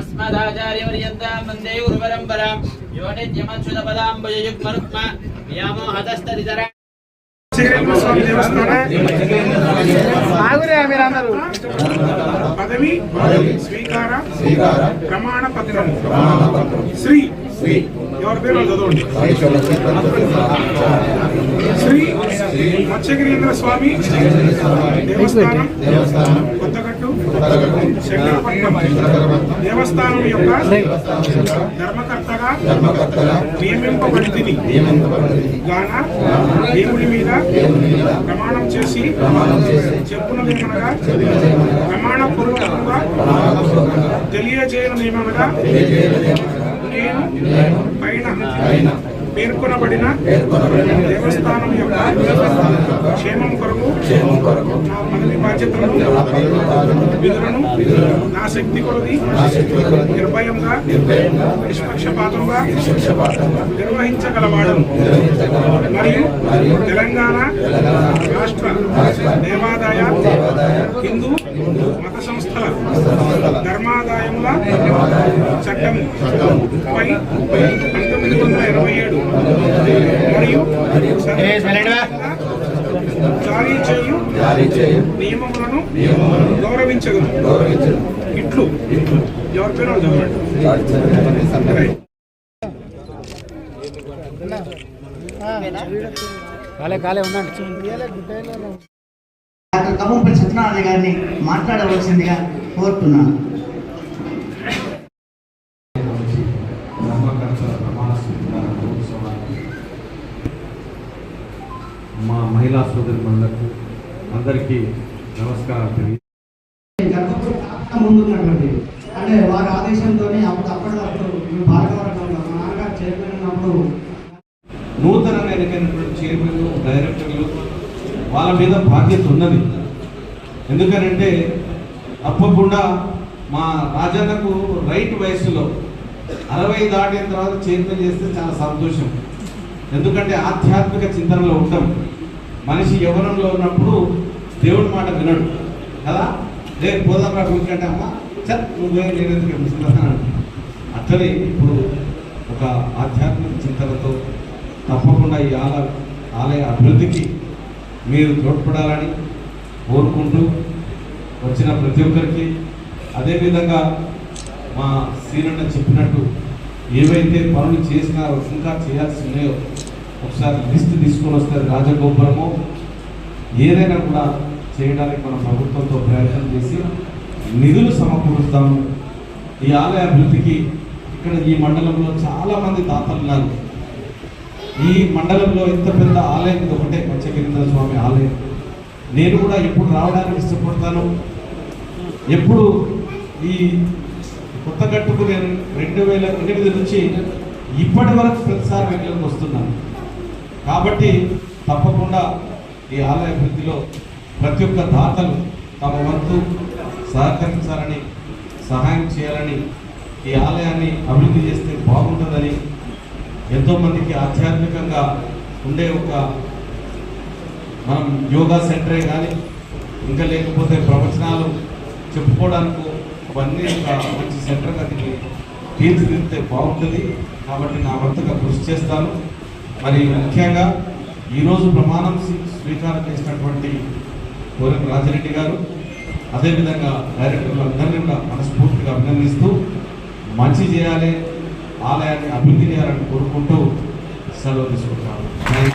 अस्मदाचार्यपर्यन्तां वन्दे गुरुपरम्परां यो नित्यमच्युतपदाम्बुजयुग्मरुक्म व्यामोहतस्तदितरा పదవి స్వీకార ప్రమాణ పత్రం శ్రీ ఎవరి పేరు చదవండి. శ్రీ మత్స్యగిరీంద్ర స్వామి దేవస్థానం కొత్తగట్టు శంకరపట్నం దేవస్థానం యొక్క ధర్మకర్తగా నియమింపబడింది గాన దేవుడి మీద ప్రమాణం చేసి చెప్పునదేమనగా ప్రమాణపూర్వకంగా తెలియజేయనదేమనగా నేను పైన పేర్కొనబడిన దేవస్థానం యొక్క క్షేమం కొరకు నా పదవి బాధ్యతలను విధులను నా శక్తి కొలది నిర్భయంగా నిష్పక్షపాతంగా నిర్వహించగలవాడను మరియు తెలంగాణ రాష్ట్ర దేవాదాయ హిందూ మత సంస్థల ధర్మాదాయముల చట్టము 1987 మరియు జారీ చేయు నియమములను గౌరవించగలను. ఇట్లు ఎవరి పేరు కమ్మంపల్లి సత్యనారాయణ గారిని మాట్లాడవలసిందిగా కోరుతున్నాను. మా మహిళా సోదరులకు అందరికీ నమస్కారం. ముందున్నటువంటి అంటే వారి ఆదేశంతోనే అప్పటికప్పుడు భారతవర్గంలో మా నాన్నగారు చైర్మన్ ఉన్నప్పుడు నూతనంగా ఎన్నికైనటువంటి చైర్మన్లు డైరెక్టర్లు వాళ్ళ మీద బాధ్యత ఉన్నది. ఎందుకనంటే తప్పకుండా మా రాజన్నకు రైట్ వయసులో 60 దాటిన తర్వాత చైర్మన్ చేస్తే చాలా సంతోషం. ఎందుకంటే ఆధ్యాత్మిక చింతనలో ఉంటాం. మనిషి యవ్వనంలో ఉన్నప్పుడు దేవుడి మాట వినడు కదా. రేపు పోదాం రా కూర్చుంటే అమ్మ సార్ నువ్వే నేను ఎందుకు ఎదుగుతున్నాను. అట్లనే ఇప్పుడు ఒక ఆధ్యాత్మిక చింతనతో తప్పకుండా ఈ ఆలయ అభివృద్ధికి మీరు తోడ్పడాలని కోరుకుంటూ వచ్చిన ప్రతి ఒక్కరికి, అదేవిధంగా మా సీనన్న చెప్పినట్టు ఏవైతే పనులు చేసినా ఇంకా చేయాల్సి ఉన్నాయో ఒకసారి లిస్ట్ తీసుకొని వస్తారు. రాజగోపురము ఏదైనా కూడా చేయడానికి మన ప్రభుత్వంతో ప్రయత్నం చేసి నిధులు సమకూరుస్తాము. ఈ ఆలయ అభివృద్ధికి ఇక్కడ ఈ మండలంలో చాలామంది దాతలు ఉన్నారు. ఈ మండలంలో ఇంత పెద్ద ఆలయం ఇది ఒకటే మత్స్యగిరీంద్ర స్వామి ఆలయం. నేను కూడా ఎప్పుడు రావడానికి ఇష్టపడతాను. ఎప్పుడు ఈ కొత్తగట్టుకు నేను 2008 నుంచి ఇప్పటి వరకు ప్రతిసారి వెళ్ళడానికి వస్తున్నాను. కాబట్టి తప్పకుండా ఈ ఆలయ అభివృద్ధిలో ప్రతి ఒక్క దాతలు తమ వంతు సహకరించాలని, సహాయం చేయాలని, ఈ ఆలయాన్ని అభివృద్ధి చేస్తే బాగుంటుందని, ఎంతోమందికి ఆధ్యాత్మికంగా ఉండే ఒక మనం యోగా సెంటరే కానీ ఇంకా లేకపోతే ప్రవచనాలు చెప్పుకోవడానికి అవన్నీ ఒక మంచి సెంటర్గా దీన్ని తీర్చిదిద్దితే బాగుంటుంది. కాబట్టి నా వంతుగా కృషి చేస్తాను. మరి ముఖ్యంగా ఈరోజు ప్రమాణం స్వీకారం చేసినటువంటి కోరిక రాజిరెడ్డి గారు, అదేవిధంగా డైరెక్టర్లు అందరినీ కూడా మనస్ఫూర్తిగా అభినందిస్తూ మంచి చేయాలి, ఆలయాన్ని అభివృద్ధి చేయాలని కోరుకుంటూ సెలవు తీసుకుంటున్నాను.